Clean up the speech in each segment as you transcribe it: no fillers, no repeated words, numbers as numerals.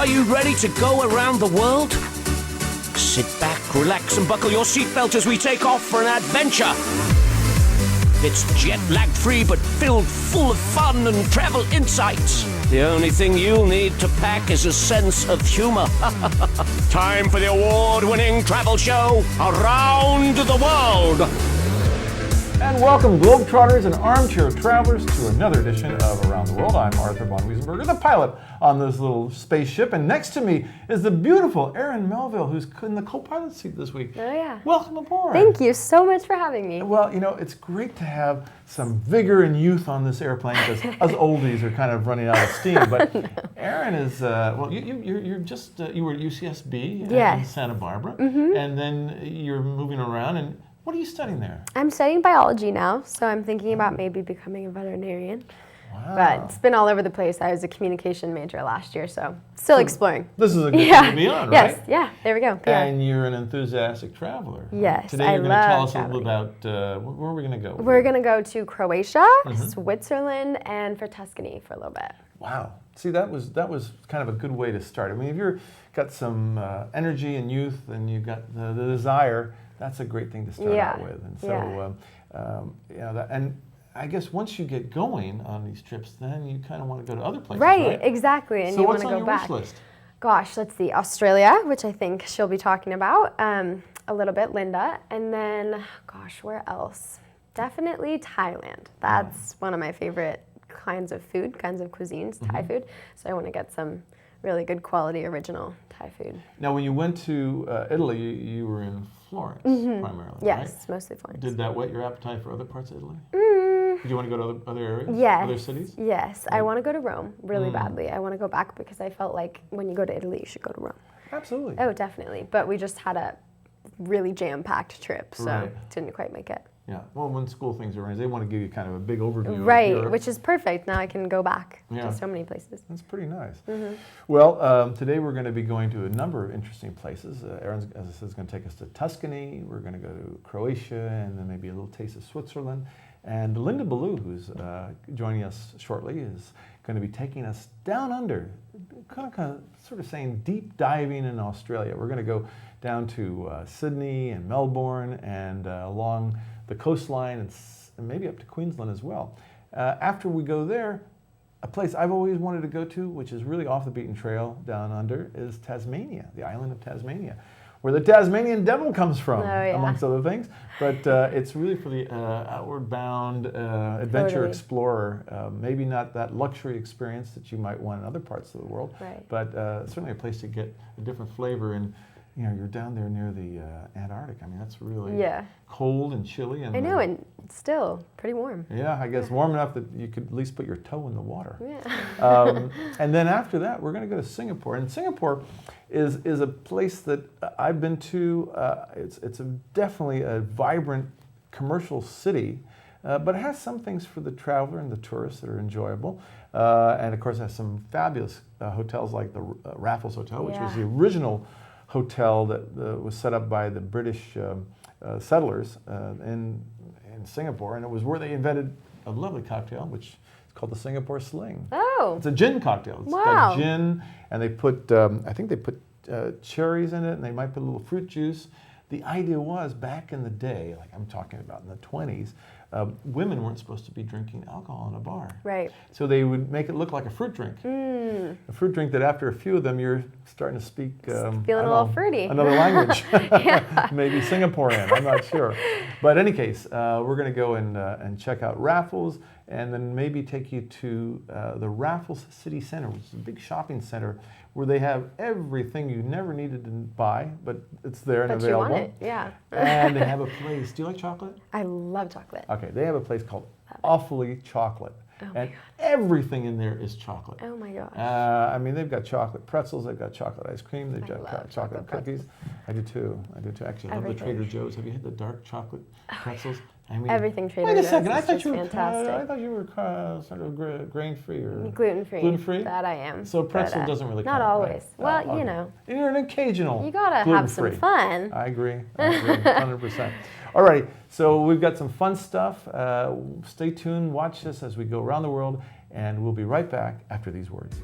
Are you ready to go around the world? Sit back, relax, and buckle your seatbelt as we take off for an adventure. It's jet-lag free but filled full of fun and travel insights. The only thing you'll need to pack is a sense of humor. Time for the award-winning travel show, Around the World. And welcome, Globetrotters and armchair travelers, to another edition of Around the World. I'm Arthur von Wiesenberger, the pilot on this little spaceship. And next to me is the beautiful Erin Melville, who's in the co-pilot seat this week. Oh, yeah. Welcome aboard. Thank you so much for having me. Well, you know, it's great to have some vigor and youth on this airplane, because us oldies are kind of running out of steam. But no. Erin is, well, you're just, you were at UCSB in Santa Barbara, and then you're moving around. And what are you studying there? I'm studying biology now, so I'm thinking about maybe becoming a veterinarian. Wow. But it's been all over the place. I was a communication major last year, so still exploring. This is a good thing to be on, right? Yes, yeah, there we go. And you're an enthusiastic traveler. Yes, Today you're going to tell us a little about, where are we going to go? We're going to go to Croatia, Switzerland, and for Tuscany for a little bit. Wow. See, that was kind of a good way to start. I mean, if you've got some energy and youth and you've got the desire, that's a great thing to start out with. And so, you know, and I guess once you get going on these trips, then you kind of want to go to other places, right? Exactly, and so you want to go back. So what's on your wish list? Gosh, let's see, Australia, which I think she'll be talking about a little bit, Linda, and then, gosh, where else? Definitely Thailand. That's one of my favorite kinds of cuisines, Thai food. So I want to get some really good quality original Thai food. Now, when you went to Italy, you were in Florence primarily, yes, right? Mostly Florence. Did that whet your appetite for other parts of Italy? Did you want to go to other areas? Yes. Other cities? Yes. I want to go to Rome really badly. I want to go back because I felt like when you go to Italy, you should go to Rome. Absolutely. Oh, definitely. But we just had a really jam-packed trip, so didn't quite make it. Yeah. Well, when school things are arranged, they want to give you kind of a big overview. Right, of Europe, which is perfect. Now I can go back to so many places. That's pretty nice. Well, today we're going to be going to a number of interesting places. Erin, as I said, is going to take us to Tuscany. We're going to go to Croatia, and then maybe a little taste of Switzerland. And Linda Ballou, who's joining us shortly, is going to be taking us down under, kind of sort of saying deep diving in Australia. We're going to go down to Sydney and Melbourne and along the coastline and maybe up to Queensland as well. After we go there, a place I've always wanted to go to, which is really off the beaten trail down under, is Tasmania, the island of Tasmania, where the Tasmanian devil comes from, amongst other things. But it's really for the outward bound adventure explorer. Maybe not that luxury experience that you might want in other parts of the world, but certainly a place to get a different flavor. And you know, you're down there near the Antarctic. I mean, that's really cold and chilly. And I know, and still pretty warm. Yeah, I guess warm enough that you could at least put your toe in the water. Yeah. And then after that, we're going to go to Singapore. And Singapore is a place that I've been to. It's definitely a vibrant commercial city, but it has some things for the traveler and the tourist that are enjoyable. And of course, it has some fabulous hotels like the Raffles Hotel, which was the original hotel that was set up by the British settlers in Singapore, and it was where they invented a lovely cocktail, which is called the Singapore Sling. Oh! It's a gin cocktail. It's got gin, and they put, I think they put cherries in it, and they might put a little fruit juice. The idea was, back in the day, like I'm talking about in the 20s, women weren't supposed to be drinking alcohol in a bar. Right. So they would make it look like a fruit drink. A fruit drink that after a few of them, you're starting to speak feeling a little fruity. Another language. Maybe Singaporean, I'm not sure. But in any case, we're going to go and check out Raffles, and then maybe take you to the Raffles City Center, which is a big shopping center where they have everything you never needed to buy, but it's there and available. But you want it, yeah. And they have a place. Do you like chocolate? I love chocolate. Okay, they have a place called Awfully Chocolate. Oh and everything in there is chocolate. Oh my gosh. I mean, they've got chocolate pretzels, they've got chocolate ice cream, they've got chocolate cookies. I do too. Actually, I love the Trader Joe's. Have you had the dark chocolate pretzels? I mean, everything Trader Joe's. Wait a second, I thought you were sort of grain-free or gluten-free. Gluten-free? That I am. So pretzel doesn't really count. Not always. Right? Well, you know. You're an occasional. You gotta have some fun. I agree. 100%. All right, so we've got some fun stuff. Stay tuned, watch this as we go around the world, and we'll be right back after these words.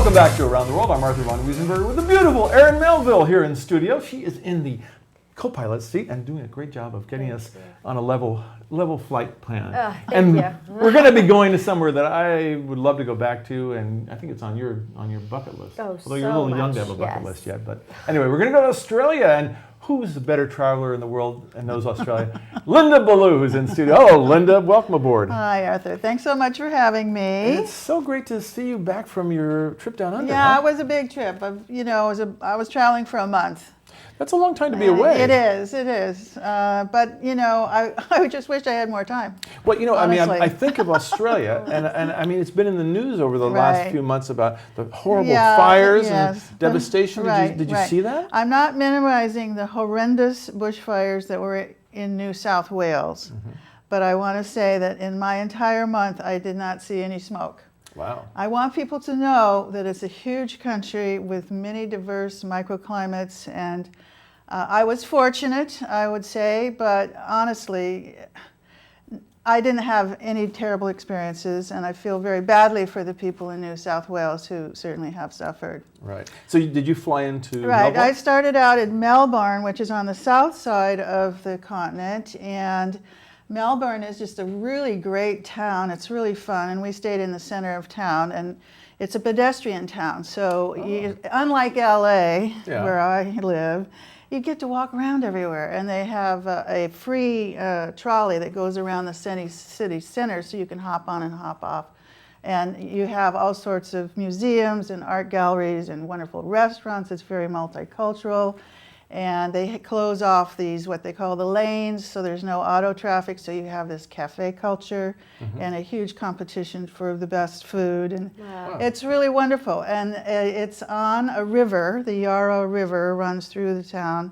Welcome back to Around the World. I'm Arthur von Wiesenberger with the beautiful Erin Melville here in studio. She is in the co-pilot seat and doing a great job of getting us on a level flight plan. Thank you. We're going to be going to somewhere that I would love to go back to, and I think it's on your bucket list. Oh, although you're a little young to have a bucket yes. list yet. But anyway, we're going to go to Australia, and who's the better traveler in the world and knows Australia? Linda Ballou, who's in studio. Oh, Linda, welcome aboard. Hi, Arthur. Thanks so much for having me. It's so great to see you back from your trip down under. Yeah, huh? it was a big trip. I was traveling for a month. That's a long time to be away. It is. But I just wish I had more time. Well, honestly. I think of Australia, and I mean, it's been in the news over the last few months about the horrible Yeah, fires yes. and devastation. Did you see that? I'm not minimizing the horrendous bushfires that were in New South Wales, but I want to say that in my entire month, I did not see any smoke. Wow. I want people to know that it's a huge country with many diverse microclimates, and I was fortunate, I would say, but honestly, I didn't have any terrible experiences, and I feel very badly for the people in New South Wales who certainly have suffered. Right. So did you fly into Right. Melbourne? I started out in Melbourne, which is on the south side of the continent, and Melbourne is just a really great town. It's really fun, and we stayed in the center of town, and it's a pedestrian town. So unlike LA, where I live, you get to walk around everywhere, and they have a free trolley that goes around the city center, so you can hop on and hop off. And you have all sorts of museums and art galleries and wonderful restaurants. It's very multicultural. And they close off these, what they call the lanes, so there's no auto traffic, so you have this cafe culture and a huge competition for the best food. And it's really wonderful. And it's on a river, the Yarra River runs through the town.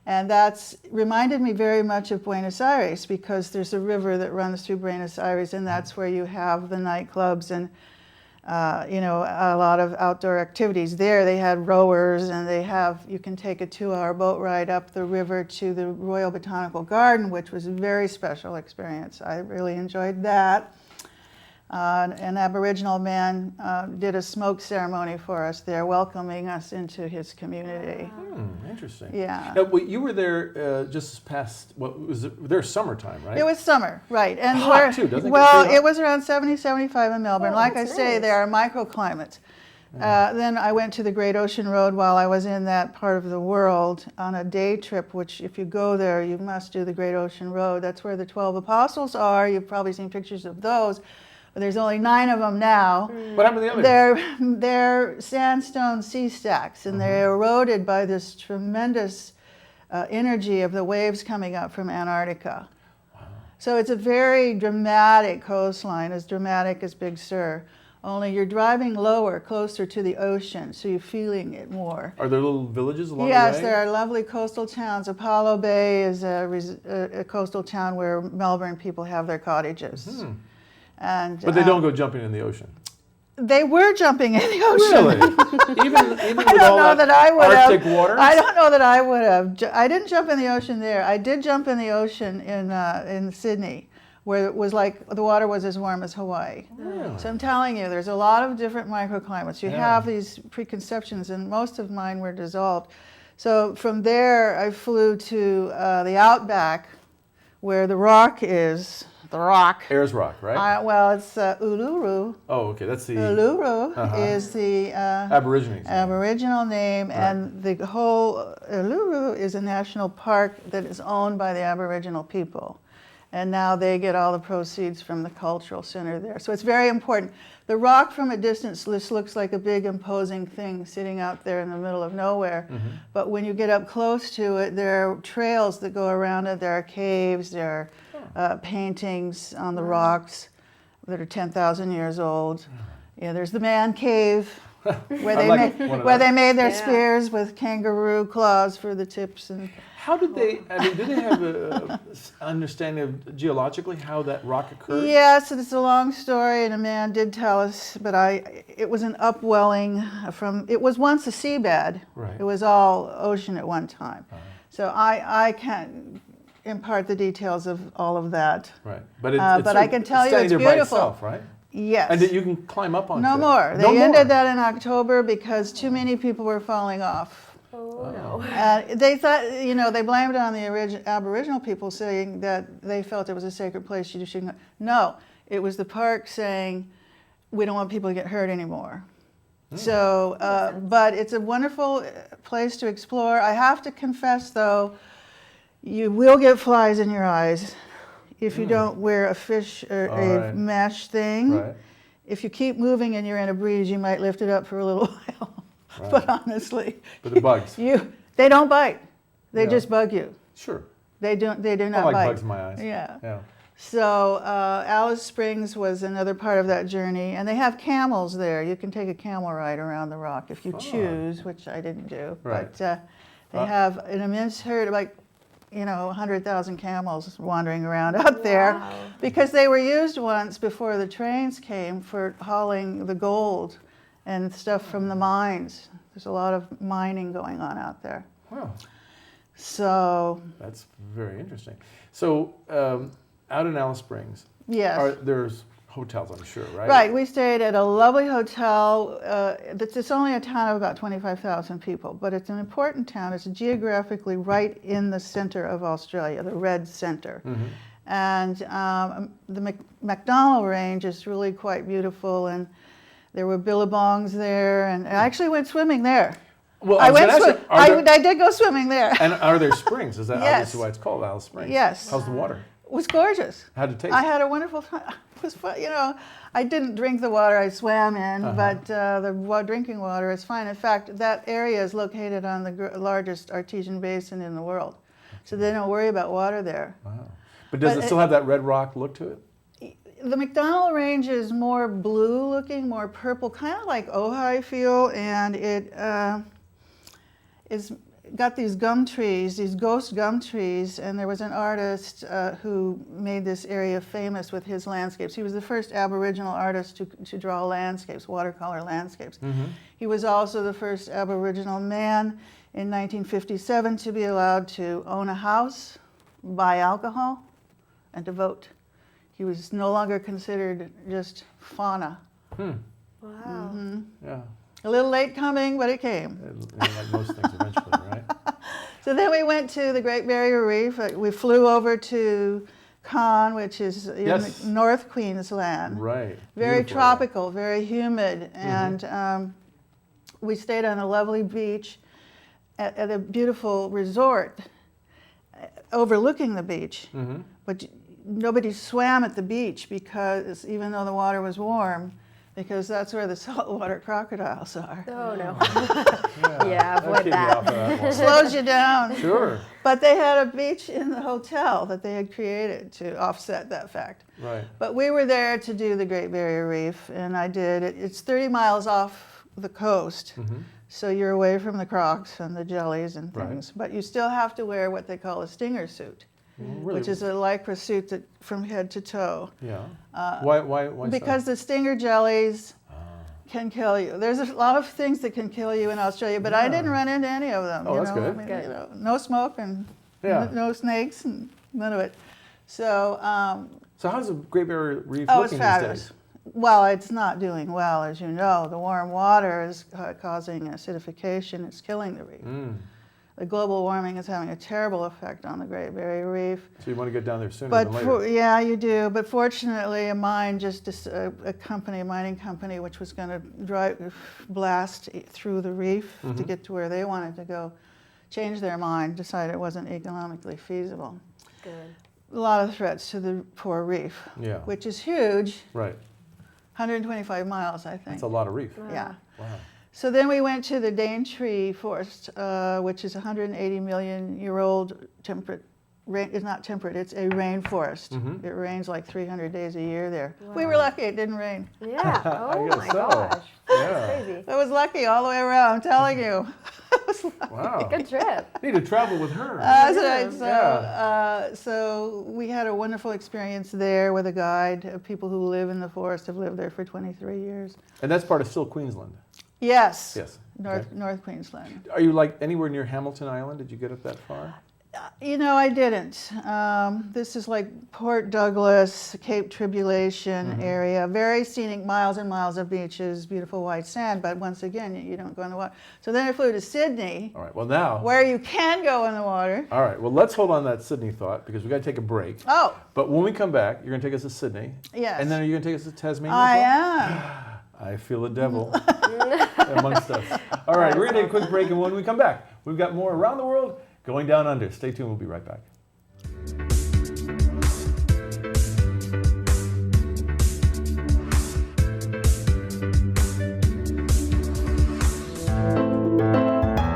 And that's reminded me very much of Buenos Aires, because there's a river that runs through Buenos Aires, and that's where you have the nightclubs and a lot of outdoor activities. There they had rowers, and you can take a 2-hour boat ride up the river to the Royal Botanical Garden, which was a very special experience. I really enjoyed that. An Aboriginal man did a smoke ceremony for us there, welcoming us into his community. Interesting. Yeah. Now, you were there just past, there summer-time, right? It was summer, right. And hot, too, doesn't it? Well, it was around 70, 75 in Melbourne. Like I that's say, nice. there are microclimates. Then I went to the Great Ocean Road while I was in that part of the world on a day trip, which if you go there, you must do the Great Ocean Road. That's where the 12 apostles are. You've probably seen pictures of those. There's only 9 of them now. What happened to the others? They're sandstone sea stacks, and they're eroded by this tremendous energy of the waves coming up from Antarctica. Wow. So it's a very dramatic coastline, as dramatic as Big Sur. Only you're driving lower, closer to the ocean, so you're feeling it more. Are there little villages along the way? Yes, there are lovely coastal towns. Apollo Bay is a coastal town where Melbourne people have their cottages. But they don't go jumping in the ocean. They were jumping in the ocean. Really? even with I don't all know that that I would Arctic have. water? I don't know that I would have. I didn't jump in the ocean there. I did jump in the ocean in Sydney, where it was like the water was as warm as Hawaii. Really? So I'm telling you, there's a lot of different microclimates. You have these preconceptions, and most of mine were dissolved. So from there, I flew to the outback, where the rock is. The rock. Ayers Rock, right? Well, it's Uluru. Oh, okay, that's the Uluru is the Aborigines. Aboriginal name, and the whole Uluru is a national park that is owned by the Aboriginal people. And now they get all the proceeds from the cultural center there. So it's very important. The rock from a distance just looks like a big imposing thing sitting out there in the middle of nowhere. But when you get up close to it, there are trails that go around it. There are caves, there are paintings on the rocks that are 10,000 years old. Yeah, there's the man cave where they made their spears with kangaroo claws for the tips. And how did they, did they have an understanding of geologically how that rock occurred? Yes, it's a long story, and a man did tell us, but it was an upwelling it was once a seabed. Right. It was all ocean at one time. So I can't impart the details of all of that. Right, but But I can tell you it's standing there by beautiful. itself, right? Yes. And that you can climb up on. No more. No They more. ended that in October because too many people were falling off. Oh no. They thought, they blamed it on the Aboriginal people, saying that they felt it was a sacred place. You shouldn't. No, it was the park saying, we don't want people to get hurt anymore. So, but it's a wonderful place to explore. I have to confess, though, you will get flies in your eyes if you don't wear a fish or a mesh thing. Right. If you keep moving and you're in a breeze, you might lift it up for a little while. Right. But honestly, But the bugs. they don't bite. They Yeah. just bug you. Sure. They do not I like bite. bugs in my eyes. Yeah. Yeah. So Alice Springs was another part of that journey, and they have camels there. You can take a camel ride around the rock if you choose, which I didn't do. Right. But they have an immense herd, like 100,000 camels wandering around out there, because they were used once before the trains came for hauling the gold and stuff from the mines. There's a lot of mining going on out there. Wow. So That's very interesting. So out in Alice Springs, yes. there's hotels, I'm sure, right? Right, we stayed at a lovely hotel. It's only a town of about 25,000 people, but it's an important town. It's geographically right in the center of Australia, the red center. Mm-hmm. And the MacDonnell Range is really quite beautiful, and there were billabongs there, and I actually went swimming there. Well, I I did go swimming there. And are there springs? Is that Yes. obviously why it's called Alice Springs? Yes. How's the water? It was gorgeous. How'd it taste? I had a wonderful time. It was fun. I didn't drink the water I swam in, but the drinking water is fine. In fact, that area is located on the largest artesian basin in the world. So they don't worry about water there. Wow. But does it still have that red rock look to it? The MacDonnell Range is more blue looking, more purple, kind of like Ojai feel, and it is got these gum trees, these ghost gum trees, and there was an artist who made this area famous with his landscapes. He was the first Aboriginal artist to draw landscapes, watercolor landscapes. Mm-hmm. He was also the first Aboriginal man in 1957 to be allowed to own a house, buy alcohol, and to vote. He was no longer considered just fauna. Hmm. Wow. Yeah. A little late coming, but it came. Like most things eventually, right? So then we went to the Great Barrier Reef. We flew over to Cairn, which is in North Queensland. Right. Very Beautiful. tropical, very humid. And we stayed on a lovely beach at a beautiful resort overlooking the beach. Mm-hmm. But nobody swam at the beach because, even though the water was warm, because that's where the saltwater crocodiles are. Oh no. Yeah, avoid that'll keep you that. off of that one. Slows you down. Sure. But they had a beach in the hotel that they had created to offset that fact. Right. But we were there to do the Great Barrier Reef, and I did it. It's 30 miles off the coast, so you're away from the crocs and the jellies and things. But you still have to wear what they call a stinger suit, Really? which is a lycra suit that from head to toe. Yeah. Why Because the stinger jellies can kill you. There's a lot of things that can kill you in Australia, but I didn't run into any of them. Oh, that's good. I mean, no smoke and Yeah. no snakes and none of it. So, So how's the Great Barrier Reef it's looking these fabulous. days? Well, it's not doing well, as you know. The warm water is causing acidification. It's killing the reef. The global warming is having a terrible effect on the Great Barrier Reef. So you want to get down there sooner But than later. yeah, you do. But fortunately, a mining company, which was going to blast through the reef to get to where they wanted to go, changed their mind, decided it wasn't economically feasible. Good. A lot of threats to the poor reef, Yeah. which is huge, Right. 125 miles, I think. That's a lot of reef. Yeah. Wow. So then we went to the Daintree Forest, which is a 180-million-year-old temperate. It's not temperate, it's a rainforest. It rains like 300 days a year there. We were lucky it didn't rain. Yeah. Oh guess my so. gosh. Yeah. That's crazy. I was lucky all the way around, I'm telling you. I was lucky. Wow. Good trip. Need to travel with her. That's right. So, Yeah. so we had a wonderful experience there with a guide. People who live in the forest have lived there for 23 years. And that's part of still Queensland. Yes. Yes. North Okay. North Queensland. Are you like anywhere near Hamilton Island? Did you get up that far? I didn't. This is like Port Douglas, Cape Tribulation area, very scenic, miles and miles of beaches, beautiful white sand, but once again, you don't go in the water. So then I flew to Sydney, All right, well now. where you can go in the water. All right, well let's hold on that Sydney thought because we got to take a break. Oh, But when we come back, you're going to take us to Sydney. yes. And then are you going to take us to Tasmania? I as well? am. I feel the devil amongst us. All right, we're going to take a quick break, and when we come back, we've got more around the world going down under. Stay tuned, we'll be right back.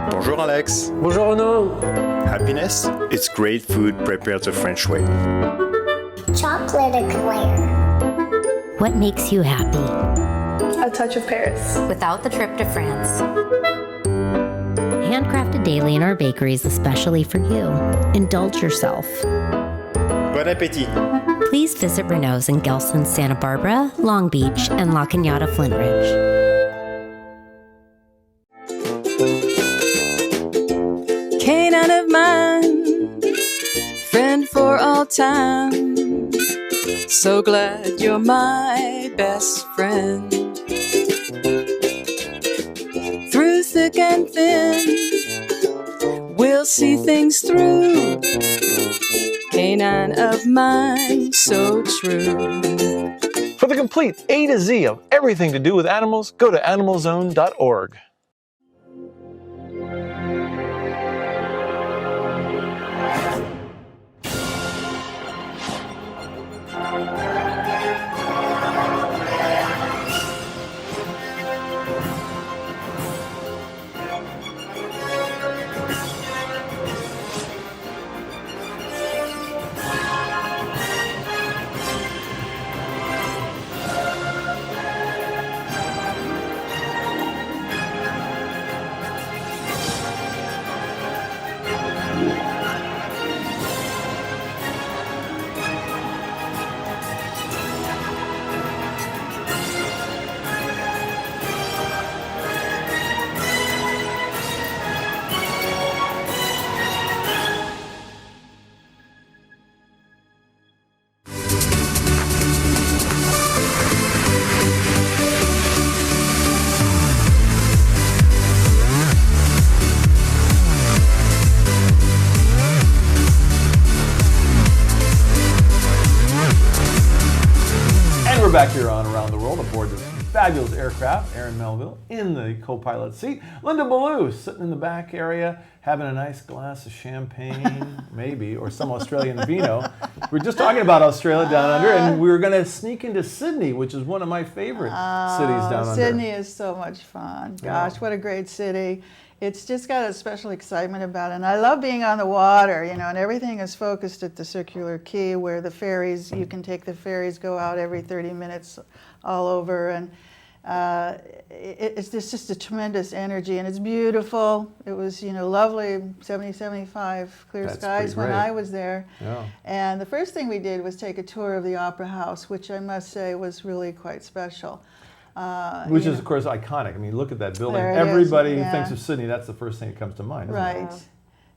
Bonjour Alex. Bonjour Renaud. Happiness? It's great food prepared the French way. Chocolate eclair. What makes you happy? A touch of Paris. Without the trip to France. Handcrafted daily in our bakeries, especially for you. Indulge yourself. Bon appétit. Please visit Renault's in Gelston, Santa Barbara, Long Beach, and La Cañada, Flintridge. Canine of mine, friend for all time. So glad you're my best friend. Through thick and thin, we'll see things through. Canine of mine, so true. For the complete A to Z of everything to do with animals, go to animalzone.org. We're back here on Around the World aboard this fabulous aircraft. Erin Melville in the co-pilot seat. Linda Ballou sitting in the back area having a nice glass of champagne, maybe, or some Australian vino. We were just talking about Australia down under, and we were going to sneak into Sydney, which is one of my favorite cities down under. Sydney is so much fun. Gosh, what a great city. It's just got a special excitement about it. And I love being on the water, and everything is focused at the Circular Quay where the ferries, you can take the ferries, go out every 30 minutes all over. And it's just a tremendous energy, and it's beautiful. It was, lovely, 70, 75 clear That's skies pretty when great. I was there. Yeah. And the first thing we did was take a tour of the Opera House, which I must say was really quite special. Which is, of course, iconic. I mean, look at that building. There it Everybody is, who yeah. thinks of Sydney, that's the first thing that comes to mind, isn't it? Right.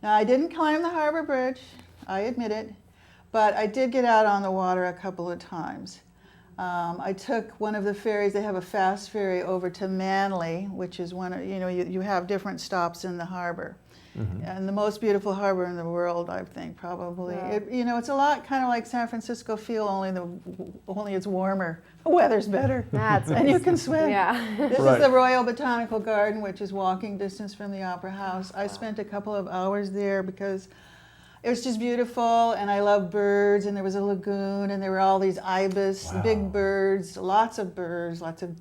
Now, I didn't climb the Harbor Bridge, I admit it, but I did get out on the water a couple of times. I took one of the ferries. They have a fast ferry over to Manly, which is one of, you have different stops in the harbor. And the most beautiful harbor in the world, I think, probably. Wow. It's a lot kind of like San Francisco feel, only it's warmer. The weather's better. That's And you can swim. Yeah. This Right. is the Royal Botanical Garden, which is walking distance from the Opera House. I spent a couple of hours there because it was just beautiful, and I love birds, and there was a lagoon, and there were all these ibis, big birds, lots of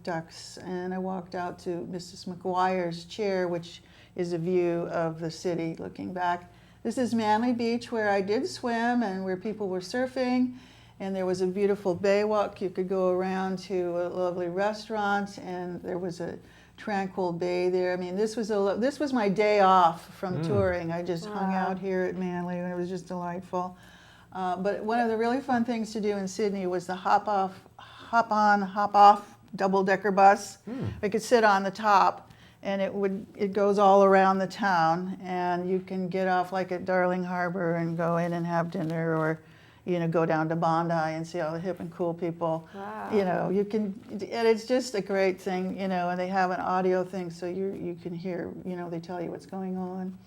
ducks, and I walked out to Mrs. McGuire's chair, which is a view of the city looking back. This is Manly Beach, where I did swim and where people were surfing, and there was a beautiful bay walk. You could go around to a lovely restaurant, and there was a tranquil bay there. I mean, this was my day off from touring. I just hung out here at Manly, and it was just delightful. But one of the really fun things to do in Sydney was the hop on, hop off double-decker bus. I could sit on the top, and it goes all around the town, and you can get off like at Darling Harbor and go in and have dinner, or go down to Bondi and see all the hip and cool people. Wow. You can, and it's just a great thing, and they have an audio thing, so you can hear, they tell you what's going on.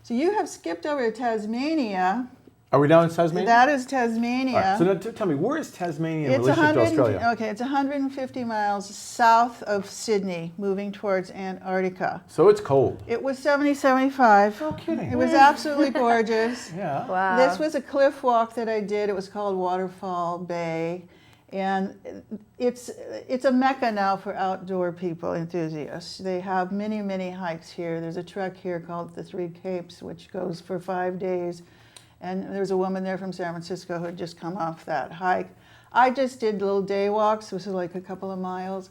So you have skipped over to Tasmania. Are we down in Tasmania? That is Tasmania. All right, so now tell me, where is Tasmania in relation to Australia? Okay, it's 150 miles south of Sydney, moving towards Antarctica. So it's cold. It was 70, 75. No kidding. It was absolutely gorgeous. Yeah. Wow. This was a cliff walk that I did. It was called Waterfall Bay. And it's a mecca now for outdoor people, enthusiasts. They have many, many hikes here. There's a trek here called the Three Capes, which goes for 5 days. And there's a woman there from San Francisco who had just come off that hike. I just did little day walks, which is like a couple of miles.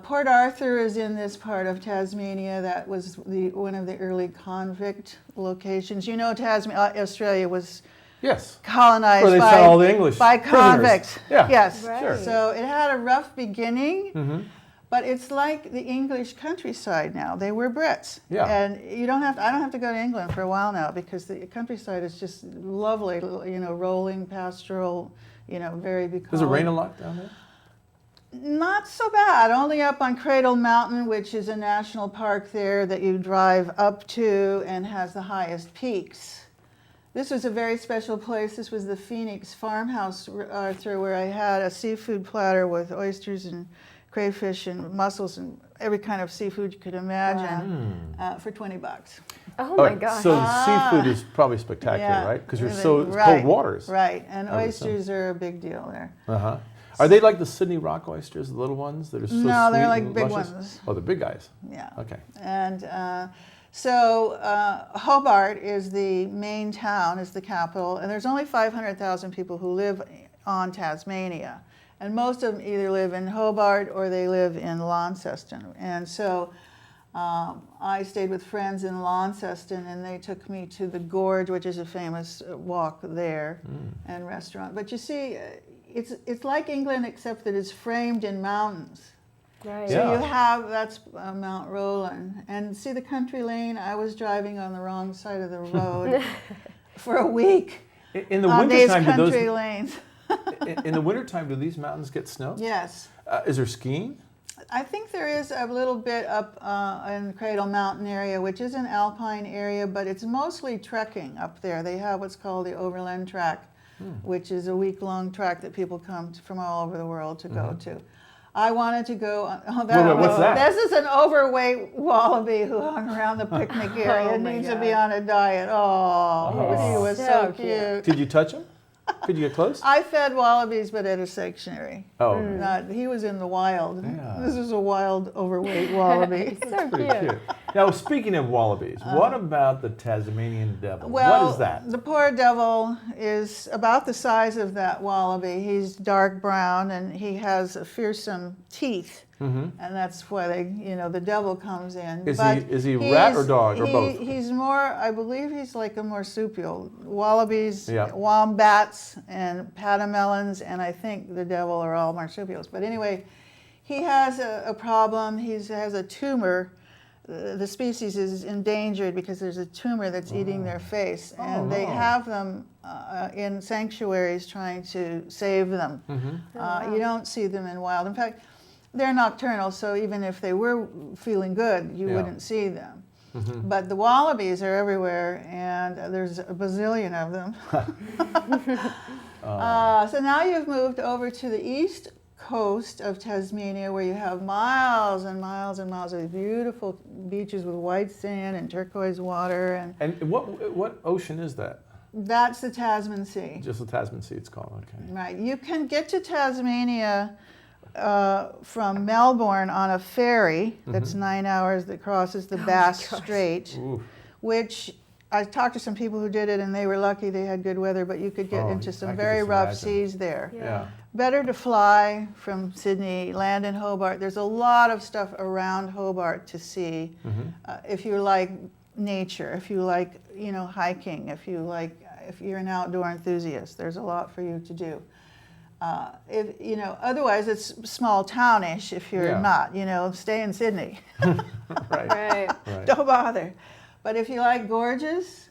Port Arthur is in this part of Tasmania. That was one of the early convict locations. Australia was colonized where they sent all the English by convicts. Yeah. Yes. Right. Sure. So it had a rough beginning. But it's like the English countryside now. They were Brits. Yeah. And I don't have to go to England for a while now, because the countryside is just lovely, rolling, pastoral, very bucolic. Does it rain a lot down there? Not so bad. Only up on Cradle Mountain, which is a national park there that you drive up to and has the highest peaks. This was a very special place. This was the Phoenix Farmhouse, Arthur, where I had a seafood platter with oysters and crayfish and mussels and every kind of seafood you could imagine for $20. Oh my gosh. So the seafood is probably spectacular, right? Because it's cold waters. Right, and oysters are a big deal there. Uh-huh. Are they like the Sydney rock oysters, the little ones that are so sweet? No, they're like and big luscious? ones. Oh, the big guys. Yeah. Okay. And so Hobart is the main town, is the capital, and there's only 500,000 people who live on Tasmania. And most of them either live in Hobart or they live in Launceston. And so I stayed with friends in Launceston, and they took me to the Gorge, which is a famous walk there, and restaurant. But you see, it's like England, except that it's framed in mountains. Right. So you have, that's Mount Roland. And see the country lane? I was driving on the wrong side of the road for a week In the on these wintertime, country lanes. in the wintertime, do these mountains get snow? Yes. Is there skiing? I think there is a little bit up in Cradle Mountain area, which is an alpine area, but it's mostly trekking up there. They have what's called the Overland Track, which is a week-long track that people come from all over the world to go to. I wanted to go. What's that? This is an overweight wallaby who hung around the picnic area and needs to be on a diet. Oh, he was so cute. Did you touch him? Could you get close? I fed wallabies, but at a sanctuary. Oh. He was in the wild. Yeah. This is a wild, overweight wallaby. So Pretty cute. Now, speaking of wallabies, what about the Tasmanian devil? Well, what is that? The poor devil is about the size of that wallaby. He's dark brown, and he has fearsome teeth. And that's why the devil comes in. Is he rat or dog or both? He's more, I believe he's like a marsupial. Wallabies, Yeah. wombats, and patamelons, and I think the devil are all marsupials. But anyway, he has a problem. He has a tumor. The species is endangered because there's a tumor that's eating their face, and they have them in sanctuaries trying to save them. You don't see them in wild. In fact, they're nocturnal, so even if they were feeling good, you wouldn't see them. But the wallabies are everywhere, and there's a bazillion of them. So now you've moved over to the east coast of Tasmania, where you have miles and miles and miles of beautiful beaches with white sand and turquoise water. And what ocean is that? That's the Tasman Sea. Just the Tasman Sea, it's called. Okay. Right. You can get to Tasmania from Melbourne on a ferry that's 9 hours that crosses the Bass Strait, which I talked to some people who did it, and they were lucky they had good weather, but you could get into some very rough seas there. Yeah. Better to fly from Sydney, land in Hobart. There's a lot of stuff around Hobart to see if you like nature, if you like hiking, if you're an outdoor enthusiast. There's a lot for you to do. If, you know, otherwise it's small townish if you're not, you know, stay in Sydney. Right. Don't bother. But if you like gorgeous,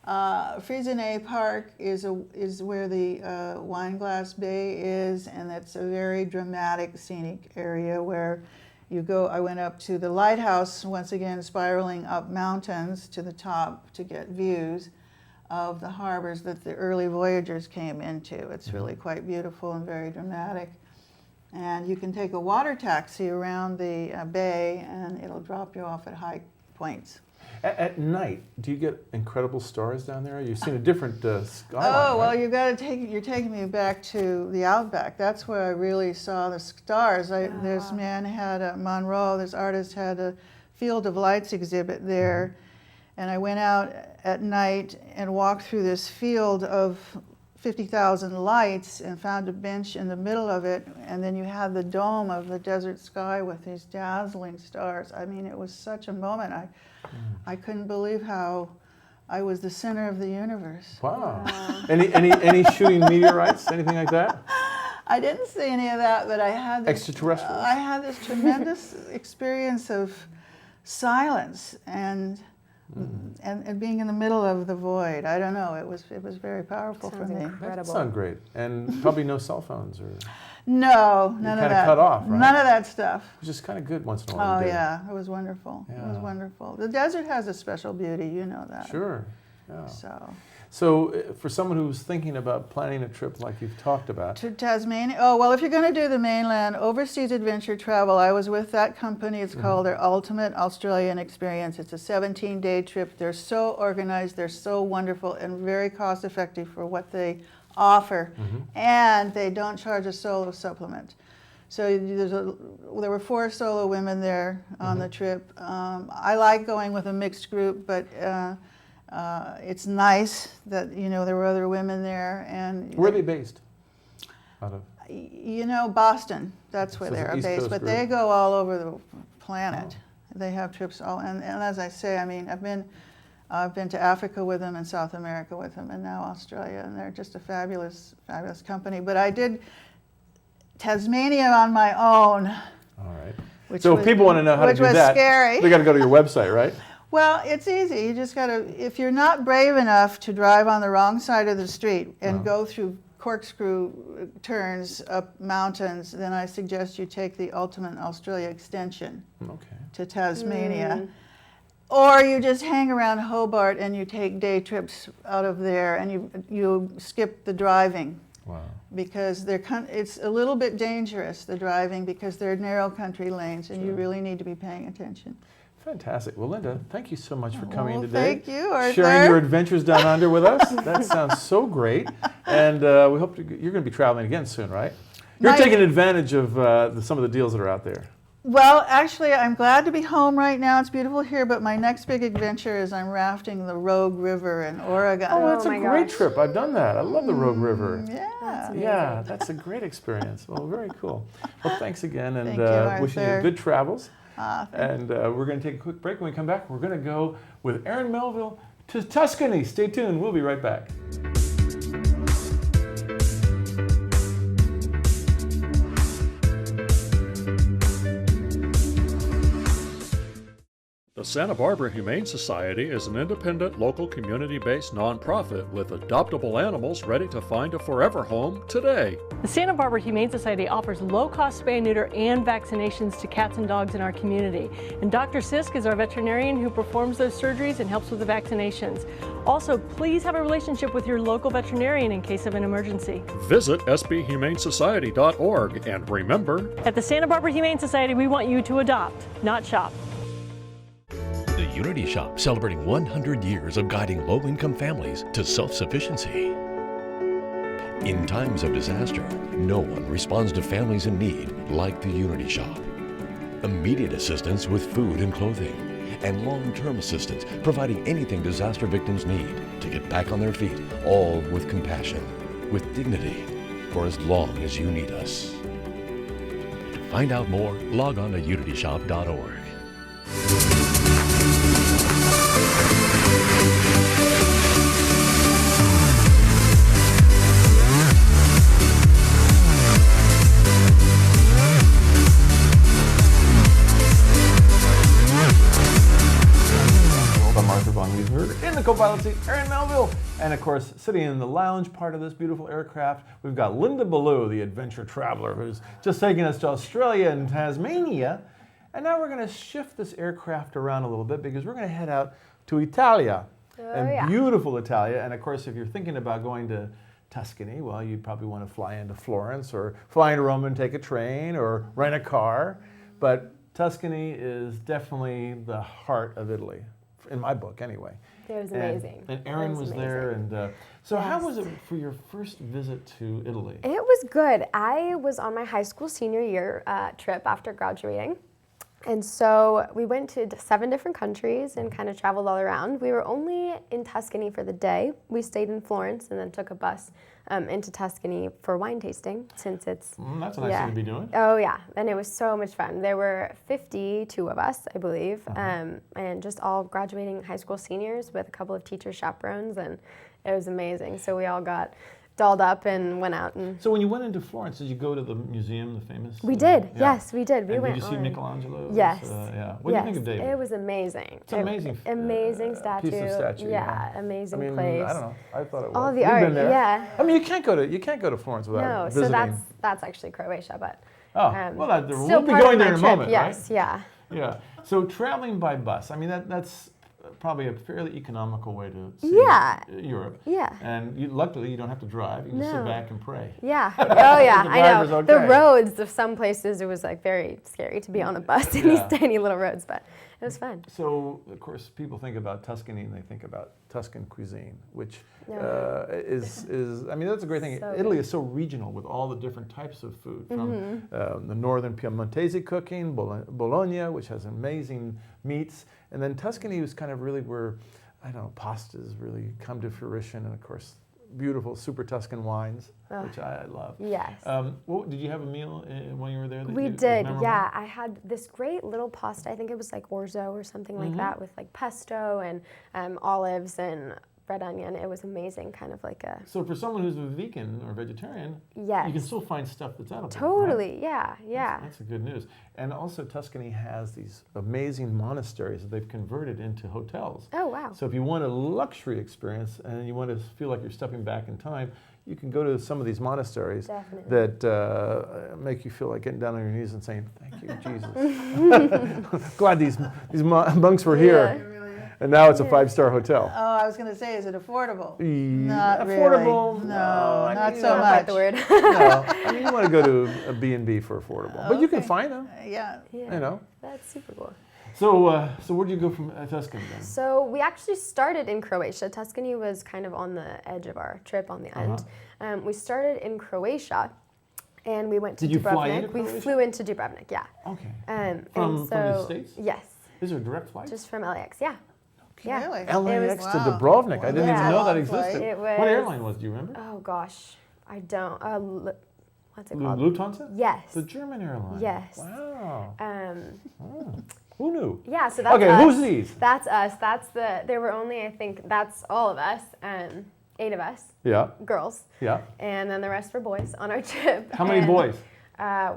Freixenet Park is where the Wineglass Bay is, and that's a very dramatic scenic area where you go. I went up to the lighthouse, once again spiraling up mountains to the top to get views of the harbors that the early voyagers came into. It's really quite beautiful and very dramatic. And you can take a water taxi around the bay, and it'll drop you off at high points. At night, do you get incredible stars down there? You've seen a different skyline. Oh, well, right? you're taking me back to the outback. That's where I really saw the stars. This man had Monroe, this artist had a Field of Lights exhibit there. And I went out at night and walked through this field of 50,000 lights and found a bench in the middle of it. And then you had the dome of the desert sky with these dazzling stars. I mean, it was such a moment. I couldn't believe how I was the center of the universe. Wow. Any shooting meteorites, anything like that? I didn't see any of that, but I had this, extraterrestrials. I had this tremendous experience of silence and being in the middle of the void. I don't know. It was very powerful for me. That sounds great. And probably no cell phones or. No, none of that. Kind of cut off, right? None of that stuff. Which is kind of good once in a while. Oh yeah, it was wonderful. It was wonderful. The desert has a special beauty, you know that. Sure. Yeah. So for someone who's thinking about planning a trip like you've talked about. To Tasmania? Oh, well, if you're going to do the mainland, Overseas Adventure Travel, I was with that company. It's called their Ultimate Australian Experience. It's a 17-day trip. They're so organized, they're so wonderful, and very cost-effective for what they offer. And they don't charge a solo supplement. So there were 4 solo women there on the trip. I like going with a mixed group, but it's nice that, you know, there were other women there. And where are they based out of? You know, Boston. That's where they're based. But they go all over the planet. They have trips all, and as I say, I mean, I've been to Africa with them and South America with them, and now Australia, and they're just a fabulous, fabulous company. But I did Tasmania on my own. All right. So if people want to know how to do that, which was scary. They got to go to your website, right? Well, it's easy. You just got to, if you're not brave enough to drive on the wrong side of the street and go through corkscrew turns up mountains, then I suggest you take the Ultimate Australia Extension to Tasmania. Or you just hang around Hobart and you take day trips out of there, and you skip the driving. Wow. Because it's a little bit dangerous, the driving, because they're narrow country lanes, and you really need to be paying attention. Fantastic. Well, Linda, thank you so much for coming today. Thank you, Arthur. Sharing your adventures down under with us. That sounds so great. And we hope you're going to be traveling again soon, right? You're taking advantage of some of the deals that are out there. Well, actually, I'm glad to be home right now. It's beautiful here, but my next big adventure is I'm rafting the Rogue River in Oregon. Oh, that's a great trip. I've done that. I love the Rogue River. Yeah. That's a great experience. Well, very cool. Well, thanks again, and Thank you, wishing you good travels. And we're going to take a quick break. When we come back, we're going to go with Erin Melville to Tuscany. Stay tuned. We'll be right back. The Santa Barbara Humane Society is an independent, local, community-based nonprofit with adoptable animals ready to find a forever home today. The Santa Barbara Humane Society offers low-cost spay, neuter, and vaccinations to cats and dogs in our community. And Dr. Sisk is our veterinarian who performs those surgeries and helps with the vaccinations. Also, please have a relationship with your local veterinarian in case of an emergency. Visit sbhumanesociety.org, and remember, at the Santa Barbara Humane Society, we want you to adopt, not shop. The Unity Shop, celebrating 100 years of guiding low-income families to self-sufficiency. In times of disaster, no one responds to families in need like the Unity Shop. Immediate assistance with food and clothing, and long-term assistance providing anything disaster victims need to get back on their feet, all with compassion, with dignity, for as long as you need us. To find out more, log on to unityshop.org. the co-pilot seat, Erin Melville. And of course, sitting in the lounge part of this beautiful aircraft, we've got Linda Ballou, the adventure traveler, who's just taking us to Australia and Tasmania. And now we're going to shift this aircraft around a little bit because we're going to head out to Italia. Beautiful Italia. And of course, if you're thinking about going to Tuscany, well, you'd probably want to fly into Florence or fly into Rome and take a train or rent a car. But Tuscany is definitely the heart of Italy, in my book anyway. It was amazing. And Erin was there. And so how was it for your first visit to Italy? It was good. I was on my high school senior year trip after graduating. And so we went to 7 different countries and kind of traveled all around. We were only in Tuscany for the day. We stayed in Florence and then took a bus into Tuscany for wine tasting, since it's... that's a nice thing to be doing. Oh, yeah. And it was so much fun. There were 52 of us, I believe, and just all graduating high school seniors with a couple of teacher chaperones, and it was amazing. So we all got dolled up and went out. And so when you went into Florence, did you go to the museum, the famous? We did. Yes, we did. We and went. Did you see Michelangelo's? Yes. What do you think of David? It was amazing. It's amazing. Amazing statue. Piece of statue. Yeah, amazing place. I don't know. I thought it was. All the You've art. been there. Yeah. I mean, you can't go to Florence without visiting. No, so that's actually Croatia, but. Well, still we'll be part going of there my in a trip. moment, Yes. right? Yeah. Yeah. So traveling by bus, I mean, that's probably a fairly economical way to see Europe. Yeah. And luckily, you don't have to drive. You can just sit back and pray. Yeah. Oh, yeah. I know. Okay. The roads of some places, it was like very scary to be on a bus in these tiny little roads, but it was fun. So, of course, people think about Tuscany and they think about Tuscan cuisine, which is I mean, that's a great thing. So Italy is so regional with all the different types of food, from the northern Piemontese cooking, Bologna, which has amazing meats, and then Tuscany was kind of really where, I don't know, pastas really come to fruition, and of course, beautiful super Tuscan wines, which I love. Yes. Did you have a meal when you were there? We did, yeah. I had this great little pasta. I think it was like orzo or something like that, with like pesto and olives and red onion. It was amazing, kind of like a... So for someone who's a vegan or vegetarian, yes, you can still find stuff that's edible. Totally, right? yeah. That's the good news. And also Tuscany has these amazing monasteries that they've converted into hotels. Oh, wow. So if you want a luxury experience and you want to feel like you're stepping back in time, you can go to some of these monasteries that make you feel like getting down on your knees and saying, "Thank you, Jesus." Glad these monks were here. And now it's a 5-star hotel. Oh, I was going to say, is it affordable? Not affordable. Really. No, not so not much. the word. No, I mean, you want to go to a B&B for affordable, but you can find them. Yeah. You know. That's super cool. So, so where did you go from Tuscany then? So we actually started in Croatia. Tuscany was kind of on the edge of our trip on the end. We started in Croatia, and we went to Did you Dubrovnik. fly into Croatia? We flew into Dubrovnik, yeah. Okay. From the States? Yes. Is there a direct flight? Just from LAX, yeah. Yeah. Really? LAX to Dubrovnik. I didn't even know that existed. It was, what airline was? Do you remember? Oh gosh, I don't. What's it called? Lufthansa? Yes. The German airline. Yes. Wow. Who knew? Yeah. So that's okay. us. Who's these? That's us. There were only, I think, that's all of us. 8 of us. Yeah. Girls. Yeah. And then the rest were boys on our trip. How many boys?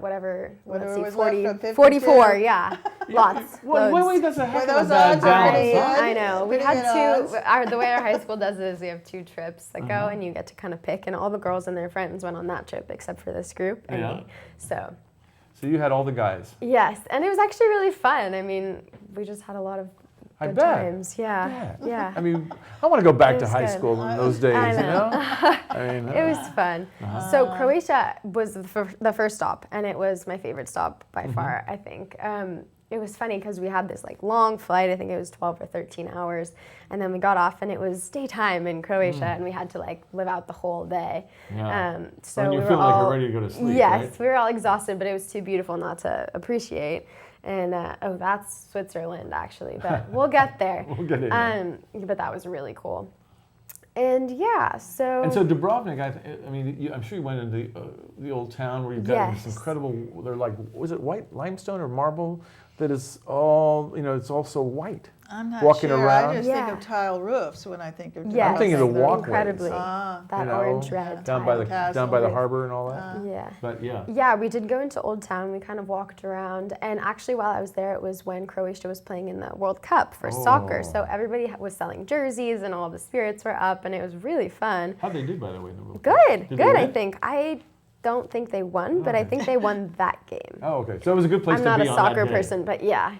Whatever Let's see, was 40, left from 44, yeah. Lots. Wait, that's a heck of a those bad odds balance. are Huh? I know. We Pretty had good two. The way our high school does it is we have 2 trips that go, and you get to kind of pick. And all the girls and their friends went on that trip, except for this group and me. So you had all the guys. yes, and it was actually really fun. I mean, we just had a lot of good times. Yeah. I mean, I want to go back It to was high good. school in those days. I You know. know. I mean, It was fun. So Croatia was the first stop, and it was my favorite stop by far, I think. It was funny because we had this like long flight. I think it was 12 or 13 hours, and then we got off, and it was daytime in Croatia, and we had to like live out the whole day. Yeah. So and you we feel were like all, you're ready to go to sleep. Yes, right? we were all exhausted, but it was too beautiful not to appreciate. And that's Switzerland actually, but we'll get there. We'll get in there. But that was really cool. And yeah, so. And so Dubrovnik, I mean, I'm sure you went into the old town where you've got this incredible. They're like, was it white limestone or marble? That is all, it's also white. I'm not walking sure. around? I just think of tile roofs when I think of. Yeah, I'm thinking of the walkways. incredibly. That you know, orange red down tile. by the harbor and all that. Yeah. But yeah. Yeah, we did go into Old Town. We kind of walked around, and actually, while I was there, it was when Croatia was playing in the World Cup for soccer. So everybody was selling jerseys, and all the spirits were up, and it was really fun. How'd they do, by the way, in the World Cup? Good. I think. I don't think they won, but I think they won that game. Oh, okay. So it was a good place to be on that day. I'm not a soccer person, but yeah.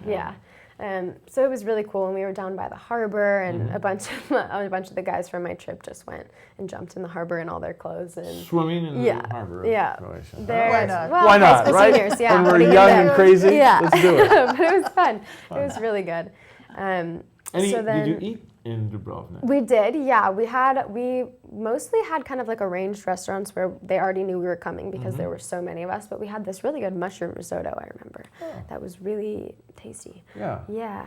So it was really cool, and we were down by the harbor, and a bunch of the guys from my trip just went and jumped in the harbor in all their clothes and swimming in the harbor. Yeah, why not? Well, why not? Right? Seniors, yeah. When we're young and crazy, let's do it. But it was fun. It was really good. Did you eat in Dubrovnik? We did, yeah. We mostly had kind of like arranged restaurants where they already knew we were coming because there were so many of us. But we had this really good mushroom risotto, I remember. That was really tasty. Yeah. Yeah.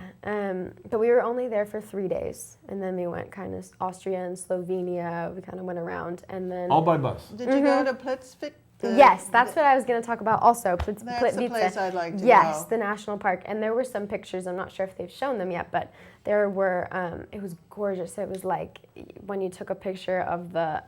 But we were only there for 3 days, and then we went kind of Austria and Slovenia. We kind of went around, and then all by bus. Did you go to Plitvik? Yes, that's what I was going to talk about also. That's the place I'd like to go. Yes, the national park. And there were some pictures, I'm not sure if they've shown them yet, but there were, it was gorgeous. It was like when you took a picture of the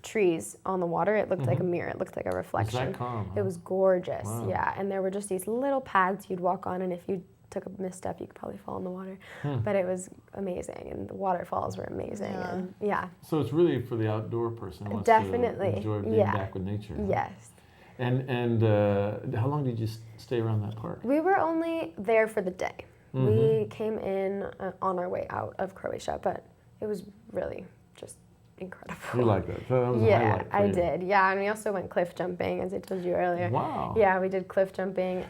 trees on the water, it looked like a mirror. It looked like a reflection. It was that calm, huh? It was gorgeous, Wow. yeah. And there were just these little paths you'd walk on, and if you took a misstep, you could probably fall in the water. But it was amazing, and the waterfalls were amazing. And So it's really for the outdoor person who wants definitely to enjoy being back with nature. Yes. And how long did you stay around that park? We were only there for the day. We came in on our way out of Croatia, but it was really just incredible. You liked that? So that was a highlight for I you. did. Yeah, and we also went cliff jumping, as I told you earlier. Wow. Yeah, we did cliff jumping.